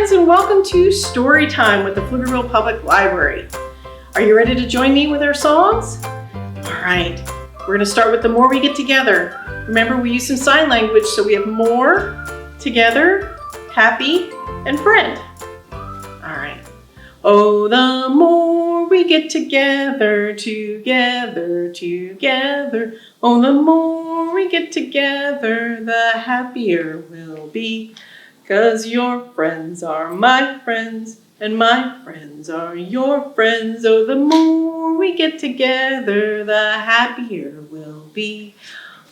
friends, and welcome to Storytime with the Pflugerville Public Library. Are you ready to join me with our songs? All right, we're going to start with The More We Get Together. Remember, we use some sign language, so we have more, together, happy, and friend. All right. Oh, the more we get together, together, together. Oh, the more we get together, the happier we'll be. 'Cause your friends are my friends, and my friends are your friends. Oh, the more we get together, the happier we'll be.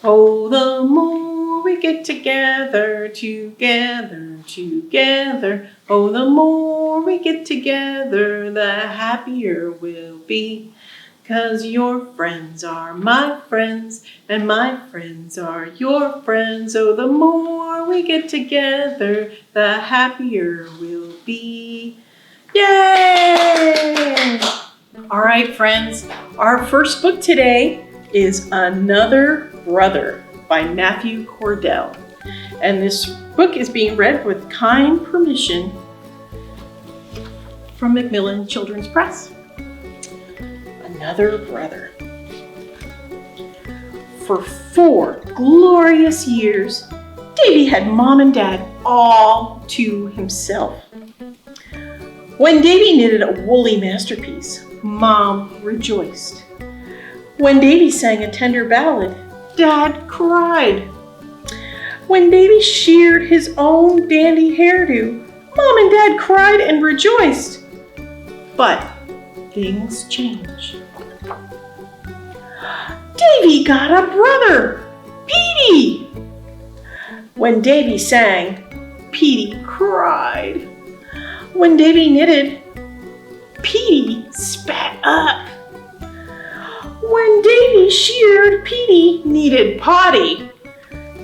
Oh, the more we get together, together, together. Oh, the more we get together, the happier we'll be. 'Cause your friends are my friends, and my friends are your friends. Oh, the more we get together, the happier we'll be. Yay! All right, friends, our first book today is Another Brother by Matthew Cordell. And this book is being read with kind permission from Macmillan Children's Press. Another Brother. For 4 glorious years, Davy had Mom and Dad all to himself. When Davy knitted a woolly masterpiece, Mom rejoiced. When Davy sang a tender ballad, Dad cried. When Davy sheared his own dandy hairdo, Mom and Dad cried and rejoiced. But things changed. Davy got a brother, Petey. When Davy sang, Petey cried. When Davy knitted, Petey spat up. When Davy sheared, Petey needed potty.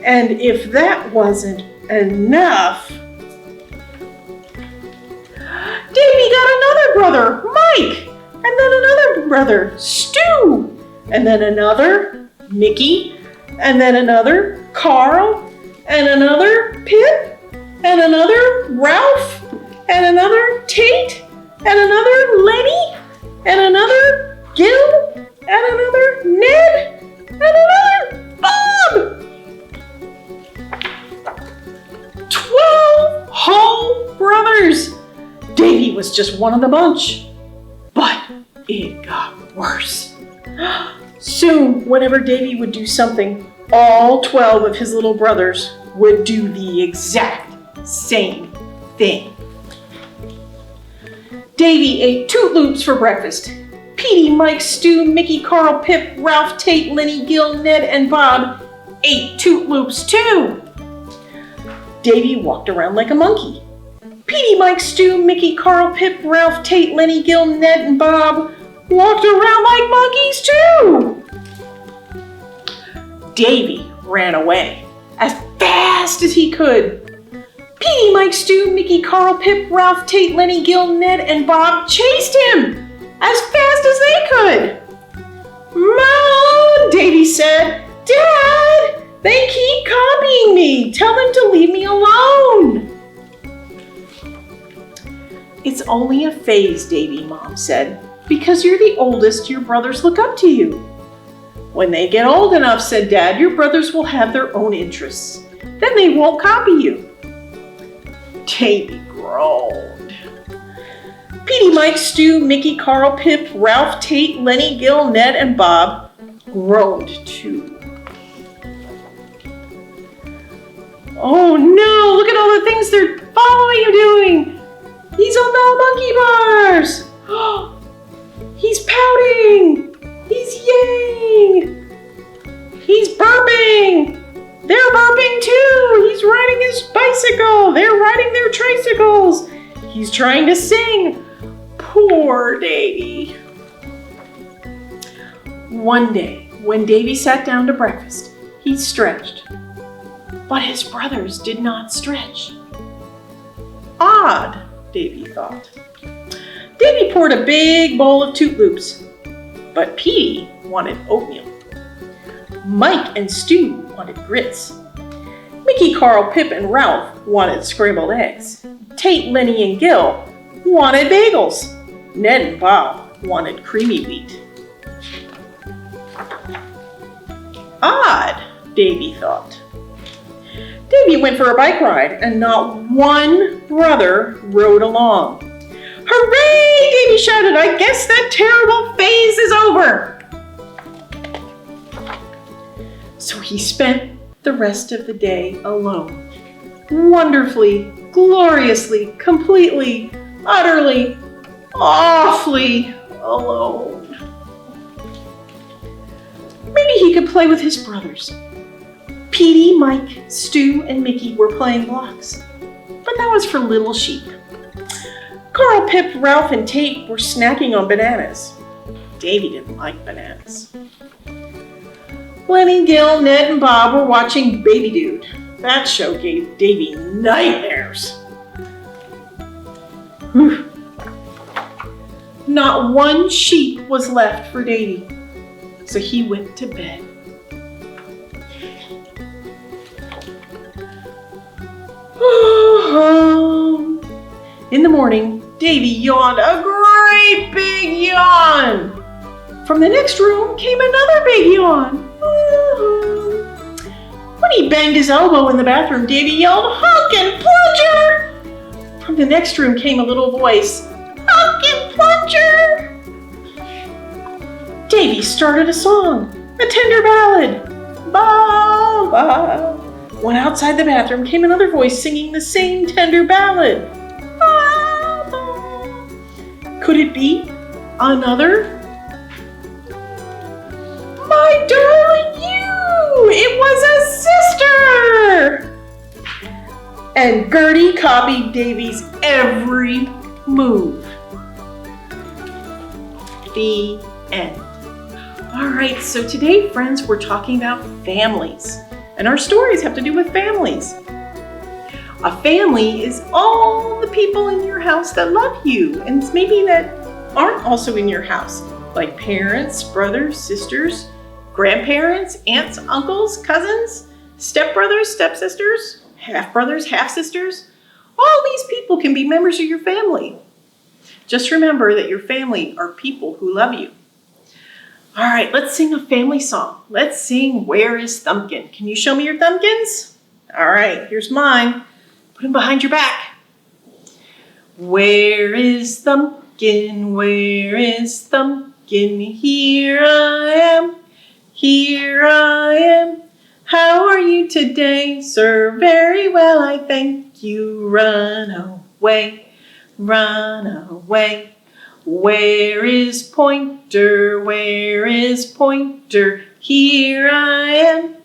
And if that wasn't enough, Davy got another brother, Mike, and then another brother, Stu, and then another, Mickey, and then another, Carl, and another, Pip, and another, Ralph, and another, Tate, and another, Lenny, and another, Gil, and another, Ned, and another, Bob. 12 whole brothers. Davy was just one of the bunch. But it got worse. Soon, whenever Davy would do something, all 12 of his little brothers would do the exact same thing. Davy ate Toot Loops for breakfast. Petey, Mike, Stu, Mickey, Carl, Pip, Ralph, Tate, Lenny, Gil, Ned, and Bob ate Toot Loops too. Davy walked around like a monkey. Petey, Mike, Stu, Mickey, Carl, Pip, Ralph, Tate, Lenny, Gil, Ned, and Bob walked around like monkeys too. Davy ran away as fast as he could. Petey, Mike, Stu, Mickey, Carl, Pip, Ralph, Tate, Lenny, Gil, Ned, and Bob chased him as fast as they could. Mom, Davy said, Dad, they keep copying me. Tell them to leave me alone. It's only a phase, Davy, Mom said, because you're the oldest, your brothers look up to you. When they get old enough, said Dad, your brothers will have their own interests. Then they won't copy you. Davy groaned. Petey, Mike, Stu, Mickey, Carl, Pip, Ralph, Tate, Lenny, Gil, Ned, and Bob groaned too. Oh no, look at all the things they're following you doing. He's on the monkey bars. He's pouting. He's yaying. He's burping. They're burping too. He's riding his bicycle. They're riding their tricycles. He's trying to sing. Poor Davy. One day, when Davy sat down to breakfast, he stretched. But his brothers did not stretch. Odd, Davy thought. Davy poured a big bowl of Toot Loops, but Petey wanted oatmeal. Mike and Stu wanted grits. Mickey, Carl, Pip, and Ralph wanted scrambled eggs. Tate, Lenny, and Gil wanted bagels. Ned and Bob wanted creamy wheat. Odd, Davy thought. Davy went for a bike ride, and not one brother rode along. Hooray! Davy shouted, I guess that terrible phase is over. So he spent the rest of the day alone. Wonderfully, gloriously, completely, utterly, awfully alone. Maybe he could play with his brothers. Petey, Mike, Stu, and Mickey were playing blocks, but that was for little sheep. Carl, Pip, Ralph, and Tate were snacking on bananas. Davy didn't like bananas. Lenny, Gil, Ned, and Bob were watching Baby Dude. That show gave Davy nightmares. Whew. Not one sheep was left for Davy, so he went to bed. In the morning, Davy yawned a great big yawn. From the next room came another big yawn. When he banged his elbow in the bathroom, Davy yelled, "Hunk and plunger!" From the next room came a little voice, "Hunk and plunger!" Davy started a song, a tender ballad. Ba, ba. When outside the bathroom came another voice singing the same tender ballad. Ba, ba. Could it be another? My darling you! It was a sister! And Gertie copied Davy's every move. The end. All right, so today, friends, we're talking about families. And our stories have to do with families. A family is all the people in your house that love you and maybe that aren't also in your house, like parents, brothers, sisters, grandparents, aunts, uncles, cousins, stepbrothers, stepsisters, half-brothers, half-sisters. All these people can be members of your family. Just remember that your family are people who love you. All right, let's sing a family song. Let's sing Where is Thumbkin? Can you show me your thumbkins? All right, here's mine. Put them behind your back. Where is Thumbkin? Where is Thumbkin? Here I am. Here I am. How are you today, sir? Very well, I thank you. Run away, run away. Where is Pointer? Where is Pointer? Here I am.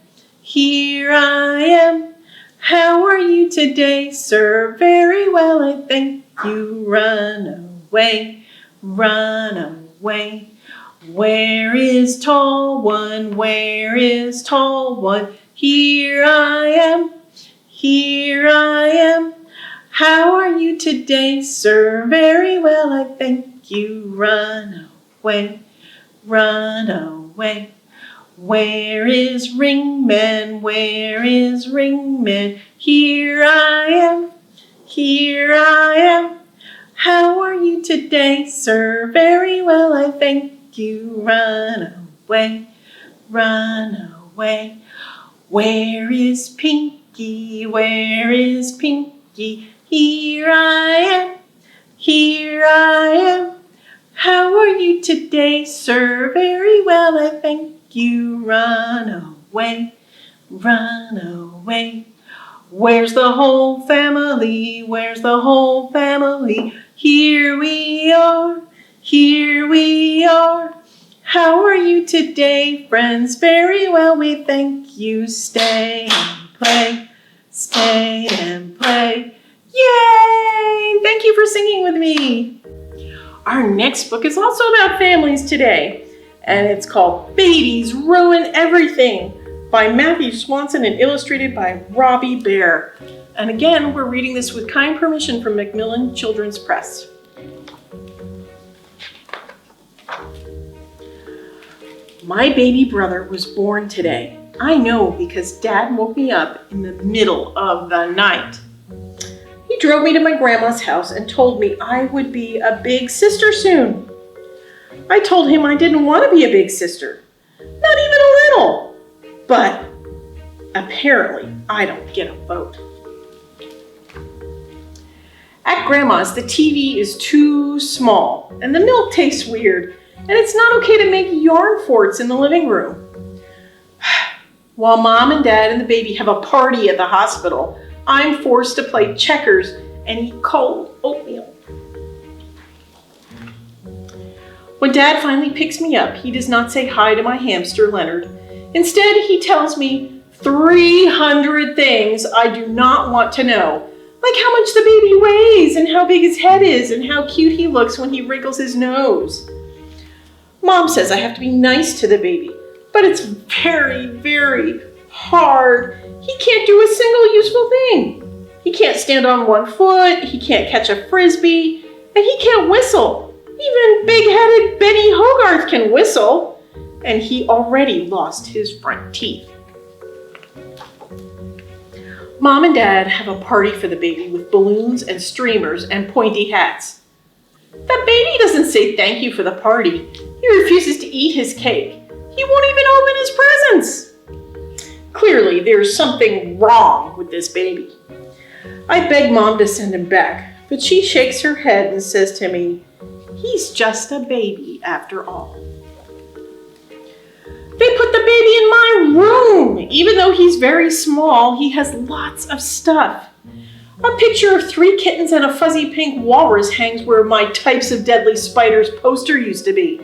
Here I am. How are you today, sir? Very well, I thank you. Run away, run away. Where is Tall One? Where is Tall One? Here I am. Here I am. How are you today, sir? Very well, I thank you. Run away, run away. Where is Ringman? Where is Ringman? Here I am. Here I am. How are you today, sir? Very well, I thank you. Run away, run away. Where is Pinky? Where is Pinky? Here I am. Here I am. How are you today, sir? Very well, I thank you. Run away, run away. Where's the whole family? Where's the whole family? Here we are, here we are. How are you today, friends? Very well, we thank you. Stay and play, stay and play. Yay! Thank you for singing with me. Our next book is also about families today, and it's called Babies Ruin Everything by Matthew Swanson and illustrated by Robbie Bear. And again, we're reading this with kind permission from Macmillan Children's Press. My baby brother was born today. I know because Dad woke me up in the middle of the night. He drove me to my grandma's house and told me I would be a big sister soon. I told him I didn't want to be a big sister, not even a little. But apparently I don't get a vote. At Grandma's, the TV is too small and the milk tastes weird, and it's not okay to make yarn forts in the living room. While Mom and Dad and the baby have a party at the hospital, I'm forced to play checkers and eat cold oatmeal. When Dad finally picks me up, he does not say hi to my hamster, Leonard. Instead, he tells me 300 things I do not want to know, like how much the baby weighs and how big his head is and how cute he looks when he wrinkles his nose. Mom says I have to be nice to the baby, but it's very, very hard. He can't do a single useful thing. He can't stand on one foot, he can't catch a frisbee, and he can't whistle. Even big-headed Benny Hogarth can whistle, and he already lost his front teeth. Mom and Dad have a party for the baby with balloons and streamers and pointy hats. The baby doesn't say thank you for the party. He refuses to eat his cake. He won't even open his presents. Clearly, there's something wrong with this baby. I beg Mom to send him back, but she shakes her head and says to me, "He's just a baby after all." They put the baby in my room. Even though he's very small, he has lots of stuff. A picture of 3 kittens and a fuzzy pink walrus hangs where my Types of Deadly Spiders poster used to be.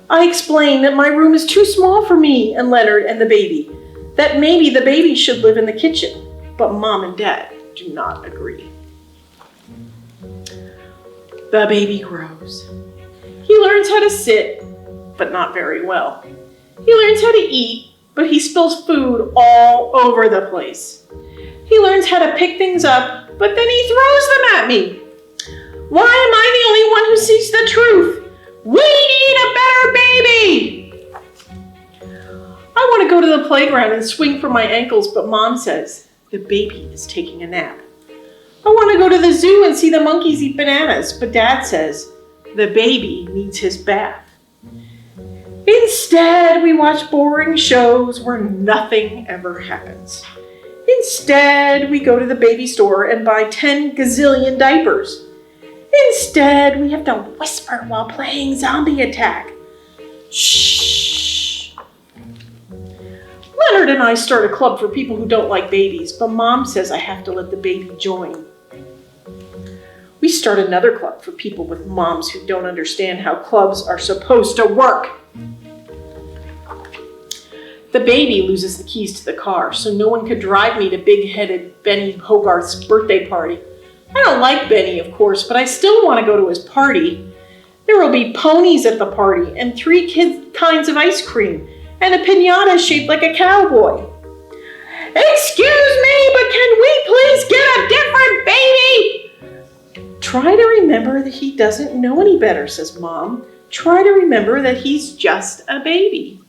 I explain that my room is too small for me and Leonard and the baby, that maybe the baby should live in the kitchen, but Mom and Dad do not agree. The baby grows. He learns how to sit, but not very well. He learns how to eat, but he spills food all over the place. He learns how to pick things up, but then he throws them at me. Why am I the only one who sees the truth? We need a better baby! I want to go to the playground and swing from my ankles, but Mom says the baby is taking a nap. I want to go to the zoo and see the monkeys eat bananas, but Dad says the baby needs his bath. Instead, we watch boring shows where nothing ever happens. Instead, we go to the baby store and buy 10 gazillion diapers. Instead, we have to whisper while playing Zombie Attack. Shh. Leonard and I start a club for people who don't like babies, but Mom says I have to let the baby join. We start another club for people with moms who don't understand how clubs are supposed to work. The baby loses the keys to the car, so no one could drive me to big-headed Benny Hogarth's birthday party. I don't like Benny, of course, but I still want to go to his party. There will be ponies at the party, and 3 kinds of ice cream, and a piñata shaped like a cowboy. Excuse me, but can we please get a different baby? Try to remember that he doesn't know any better, says Mom. Try to remember that he's just a baby.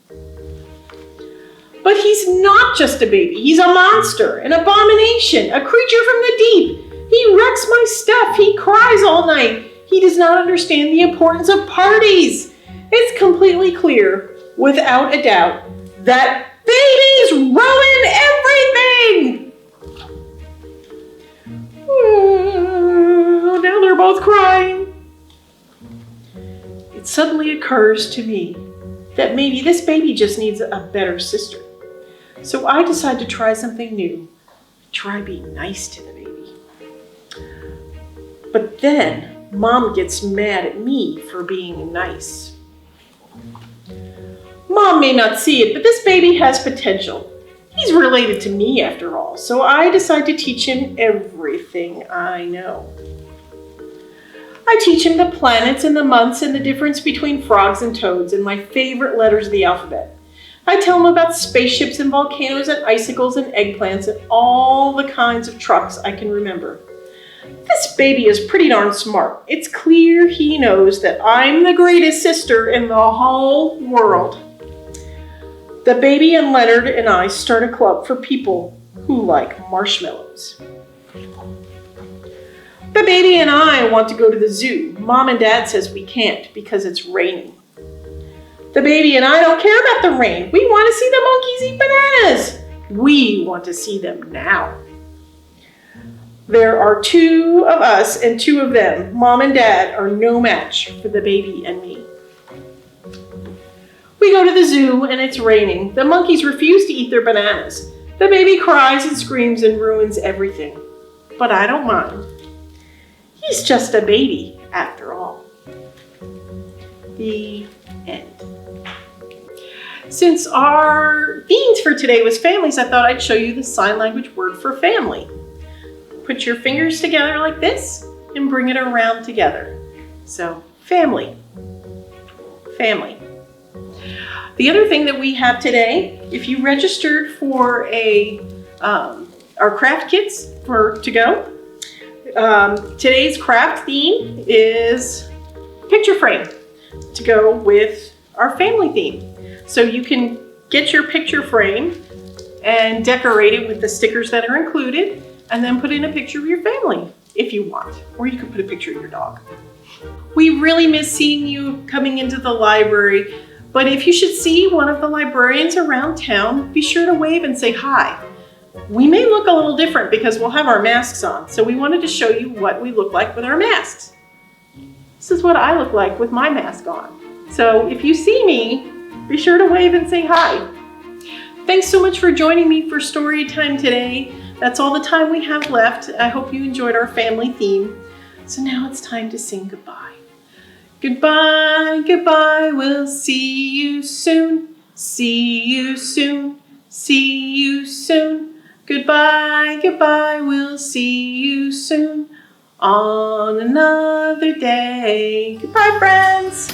But he's not just a baby. He's a monster, an abomination, a creature from the deep. He wrecks my stuff. He cries all night. He does not understand the importance of parties. It's completely clear, without a doubt, that babies ruin everything. Oh, now they're both crying. It suddenly occurs to me that maybe this baby just needs a better sister. So I decide to try something new. Try being nice to the baby. But then Mom gets mad at me for being nice. Mom may not see it, but this baby has potential. He's related to me after all, so I decide to teach him everything I know. I teach him the planets and the months and the difference between frogs and toads and my favorite letters of the alphabet. I tell him about spaceships and volcanoes and icicles and eggplants and all the kinds of trucks I can remember. This baby is pretty darn smart. It's clear he knows that I'm the greatest sister in the whole world. The baby and Leonard and I start a club for people who like marshmallows. The baby and I want to go to the zoo. Mom and Dad says we can't because it's raining. The baby and I don't care about the rain. We want to see the monkeys eat bananas. We want to see them now. There are 2 of us and 2 of them. Mom and Dad are no match for the baby and me. We go to the zoo and it's raining. The monkeys refuse to eat their bananas. The baby cries and screams and ruins everything. But I don't mind. He's just a baby after all. The end. Since our themes for today was families, I thought I'd show you the sign language word for family. Put your fingers together like this and bring it around together. So, family. Family. The other thing that we have today, if you registered for our craft kits to go, today's craft theme is picture frame to go with our family theme. So you can get your picture frame and decorate it with the stickers that are included, and then put in a picture of your family if you want, or you can put a picture of your dog. We really miss seeing you coming into the library, but if you should see one of the librarians around town, be sure to wave and say hi. We may look a little different because we'll have our masks on, so we wanted to show you what we look like with our masks. This is what I look like with my mask on. So if you see me, be sure to wave and say hi. Thanks so much for joining me for story time today. That's all the time we have left. I hope you enjoyed our family theme. So now it's time to sing goodbye. Goodbye, goodbye, we'll see you soon. See you soon, see you soon. Goodbye, goodbye, we'll see you soon on another day. Goodbye, friends.